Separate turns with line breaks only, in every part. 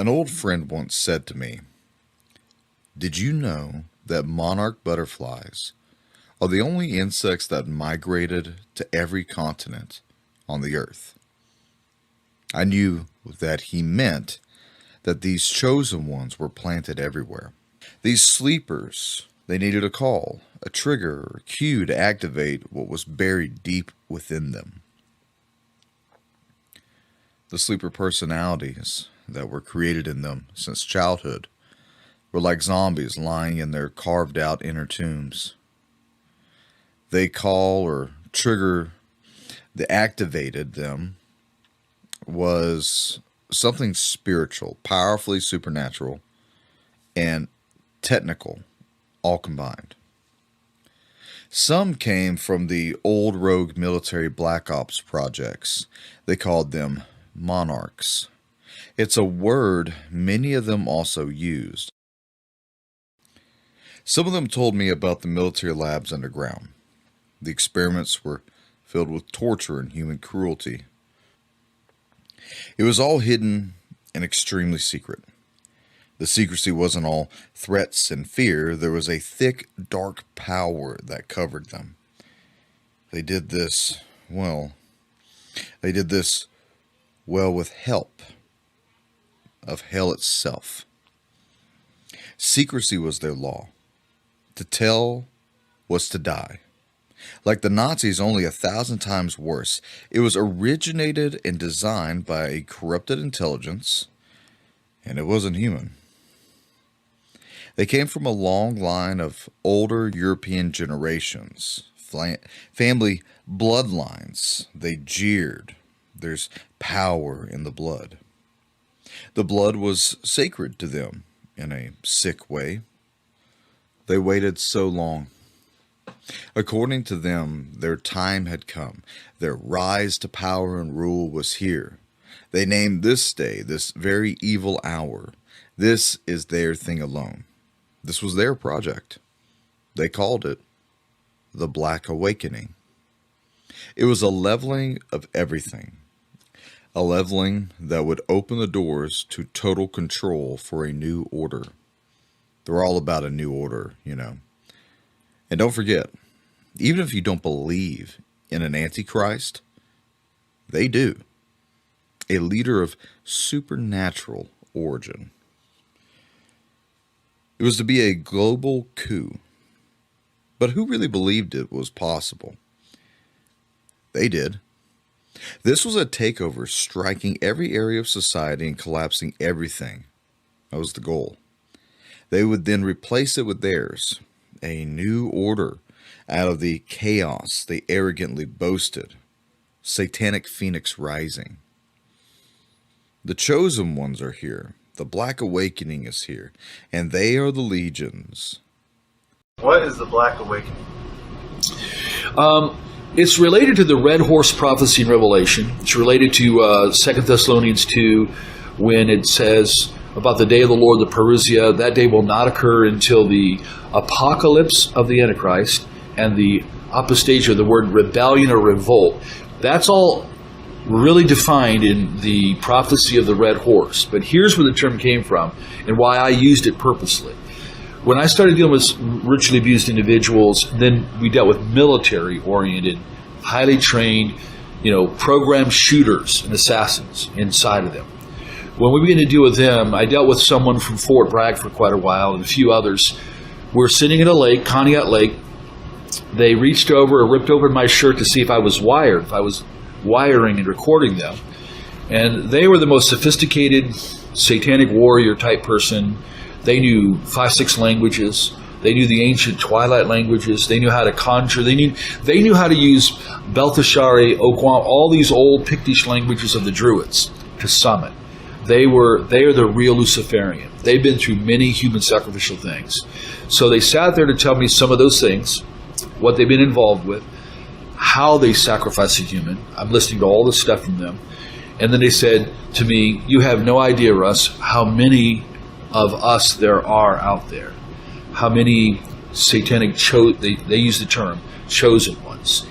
An old friend once said to me, "Did you know that monarch butterflies are the only insects that migrated to every continent on the earth?" I knew that he meant that these chosen ones were planted everywhere. These sleepers, they needed a call, a trigger, or cue to activate what was buried deep within them. The sleeper personalities that were created in them since childhood were like zombies lying in their carved out inner tombs. They call or trigger that activated them was something spiritual, powerfully supernatural, and technical, all combined. Some came from the old rogue military black ops projects. They called them monarchs. It's a word many of them also used. Some of them told me about the military labs underground. The experiments were filled with torture and human cruelty. It was all hidden and extremely secret. The secrecy wasn't all threats and fear. There was a thick, dark power that covered them. They did this well with help of hell itself. Secrecy was their law. To tell was to die. Like the Nazis, only 1,000 times worse. It was originated and designed by a corrupted intelligence, and it wasn't human. They came from a long line of older European generations, family bloodlines. They jeered. There's power in the blood. The blood was sacred to them in a sick way. They waited so long. According to them, their time had come. Their rise to power and rule was here. They named this day, this very evil hour. This is their thing alone. This was their project. They called it the Black Awakening. It was a leveling of everything. A leveling that would open the doors to total control for a new order. They're all about a new order, you know. And don't forget, even if you don't believe in an antichrist, they do. A leader of supernatural origin. It was to be a global coup. But who really believed it was possible? They did. This was a takeover, striking every area of society and collapsing everything. That was the goal. They would then replace it with theirs. A new order out of the chaos they arrogantly boasted. Satanic Phoenix rising. The chosen ones are here. The Black Awakening is here. And they are the legions.
What is the Black Awakening?
It's related to the Red Horse prophecy in Revelation. It's related to 2 Thessalonians 2 when it says about the day of the Lord, the parousia. That day will not occur until the apocalypse of the Antichrist and the apostasia, the word rebellion or revolt. That's all really defined in the prophecy of the Red Horse. But here's where the term came from and why I used it purposely. When I started dealing with ritually abused individuals, then we dealt with military-oriented, highly trained, programmed shooters and assassins inside of them. When we began to deal with them, I dealt with someone from Fort Bragg for quite a while and a few others. We're sitting at a lake, Conneaut Lake. They reached over and ripped open my shirt to see if I was wired, if I was wiring and recording them. And they were the most sophisticated, satanic warrior type person. They knew 5-6 languages. They knew the ancient Twilight languages. They knew how to conjure. They knew how to use Belteshazzar, Okwam, all these old Pictish languages of the Druids to summon. They are the real Luciferian. They've been through many human sacrificial things. So they sat there to tell me some of those things, what they've been involved with, how they sacrifice a human. I'm listening to all this stuff from them. And then they said to me, "You have no idea, Russ, how many of us there are out there. How many satanic, they use the term, chosen ones.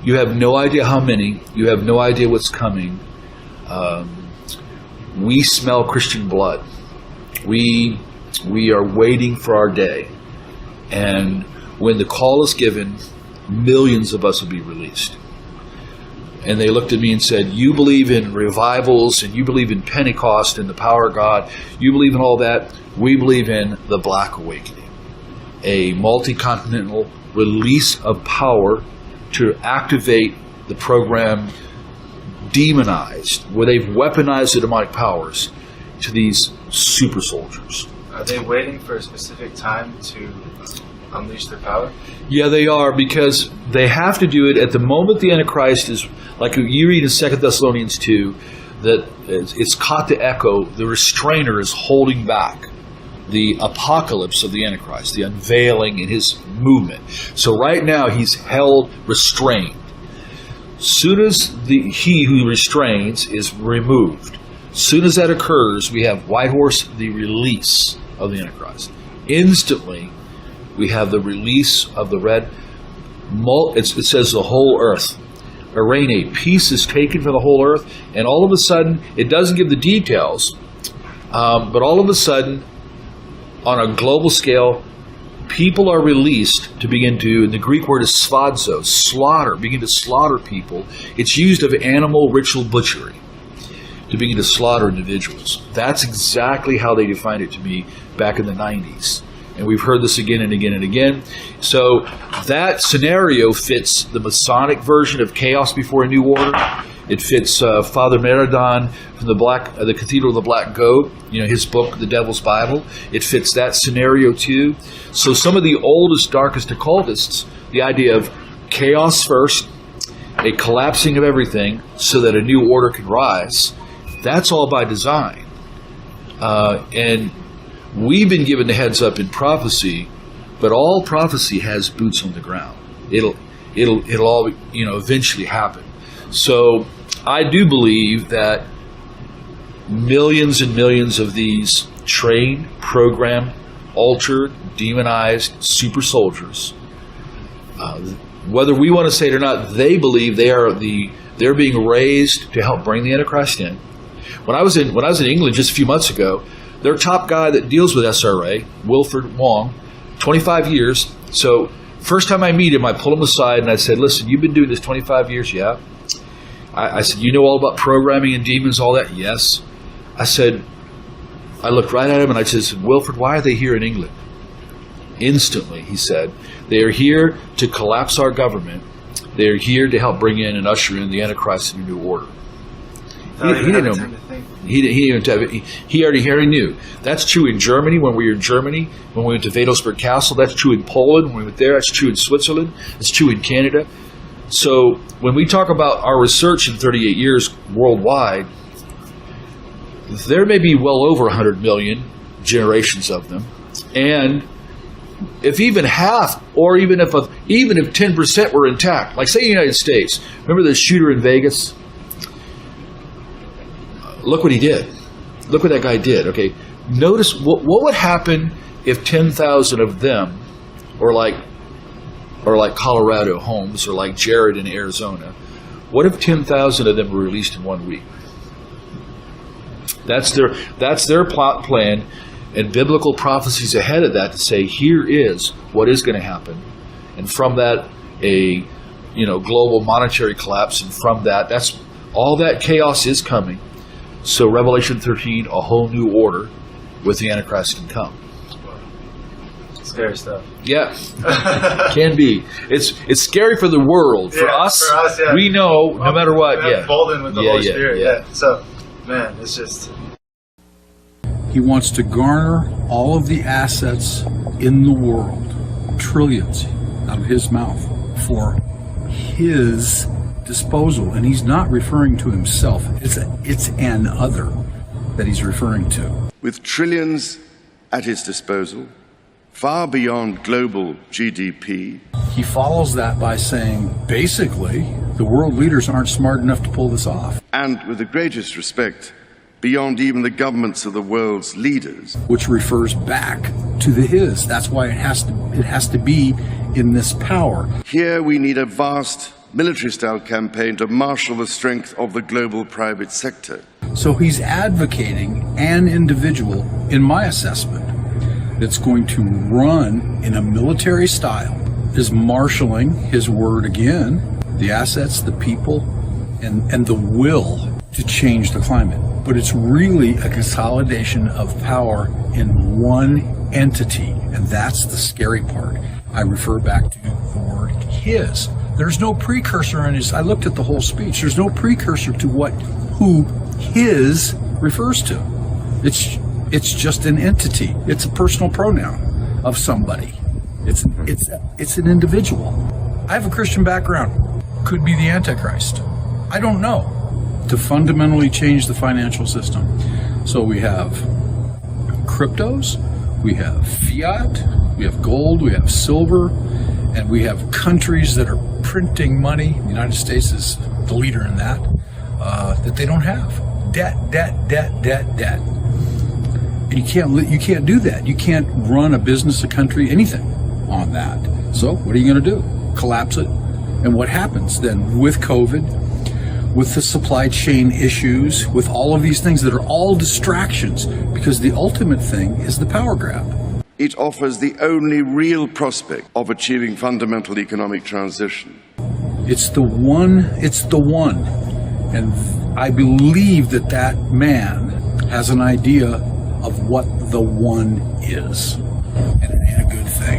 You have no idea how many. You have no idea what's coming. we smell Christian blood. We are waiting for our day. And when the call is given, millions of us will be released. And they looked at me and said, you believe in revivals, and you believe in Pentecost and the power of God. You believe in all that. We believe in the Black Awakening, a multi-continental release of power to activate the program demonized, where they've weaponized the demonic powers to these super soldiers.
Are they waiting for a specific time to unleash their power?
Yeah, they are, because they have to do it at the moment the Antichrist is, like you read in 2 Thessalonians 2, that it's caught to echo, the restrainer is holding back the apocalypse of the Antichrist, the unveiling in his movement. So right now he's held restrained. Soon as he who restrains is removed, soon as that occurs, we have White Horse, the release of the Antichrist. Instantly, we have the release of the red. It says the whole earth. Arene, peace is taken for the whole earth, and all of a sudden, it doesn't give the details, but all of a sudden, on a global scale, people are released to begin to, and the Greek word is sphadzo, slaughter, begin to slaughter people. It's used of animal ritual butchery, to begin to slaughter individuals. That's exactly how they defined it to me back in the 90s. And we've heard this again and again and again. So that scenario fits the Masonic version of Chaos Before a New Order. It fits Father Meridon from the Cathedral of the Black Goat, his book, The Devil's Bible. It fits that scenario too. So some of the oldest, darkest occultists, the idea of chaos first, a collapsing of everything so that a new order can rise, that's all by design. And we've been given the heads up in prophecy, but all prophecy has boots on the ground. It'll all eventually happen. So I do believe that millions and millions of these trained, programmed, altered, demonized super soldiers, whether we want to say it or not, they believe they're being raised to help bring the Antichrist in. When I was in England just a few months ago, their top guy that deals with SRA, Wilfred Wong, 25 years. So first time I meet him, I pull him aside and I said, listen, you've been doing this 25 years? Yeah. I said, you know all about programming and demons, all that? Yes. I said, I looked right at him and I said, Wilfred, why are they here in England? Instantly, he said, they are here to collapse our government. They are here to help bring in and usher in the Antichrist and a new order. He didn't know. He already knew. That's true in Germany when we were in Germany, when we went to Wadelsburg Castle. That's true in Poland when we went there. That's true in Switzerland. It's true in Canada. So when we talk about our research in 38 years worldwide, there may be well over 100 million generations of them. And if even half, or even if 10% were intact, like say the United States, remember the shooter in Vegas? Look what he did. Look what that guy did. Okay, notice what would happen if 10,000 of them, or like Colorado Holmes, or like Jared in Arizona, what if 10,000 of them were released in 1 week? That's their plot plan, and biblical prophecies ahead of that to say here is what is going to happen, and from that a global monetary collapse, and from that's all that chaos is coming. So Revelation 13, a whole new order with the Antichrist can come.
Scary stuff.
Yeah, can be. It's scary for the world. For us, yeah. We know no matter what.
We're emboldened with the Holy Spirit. Yeah. So, man, it's just.
He wants to garner all of the assets in the world, trillions, out of his mouth for his disposal, and he's not referring to himself. It's an other that he's referring to.
With trillions at his disposal, far beyond global GDP.
He follows that by saying, basically, the world leaders aren't smart enough to pull this off.
And with the greatest respect, beyond even the governments of the world's leaders.
Which refers back to the his. That's why it has to be in this power.
Here we need a vast military-style campaign to marshal the strength of the global private sector.
So he's advocating an individual, in my assessment, that's going to run in a military style, is marshaling his word again, the assets, the people, and the will to change the climate. But it's really a consolidation of power in one entity, and that's the scary part. I refer back to the word his. There's no precursor in his. I looked at the whole speech. There's no precursor to who his refers to. It's just an entity. It's a personal pronoun of somebody. It's an individual. I have a Christian background. Could be the Antichrist. I don't know. To fundamentally change the financial system. So we have cryptos, we have fiat, we have gold, we have silver, and we have countries that are printing money. The United States is the leader in that they don't have. Debt. And you can't do that. You can't run a business, a country, anything on that. So what are you going to do? Collapse it? And what happens then with COVID, with the supply chain issues, with all of these things that are all distractions, because the ultimate thing is the power grab.
It offers the only real prospect of achieving fundamental economic transition.
It's the one. And I believe that man has an idea of what the one is. And it ain't a good thing.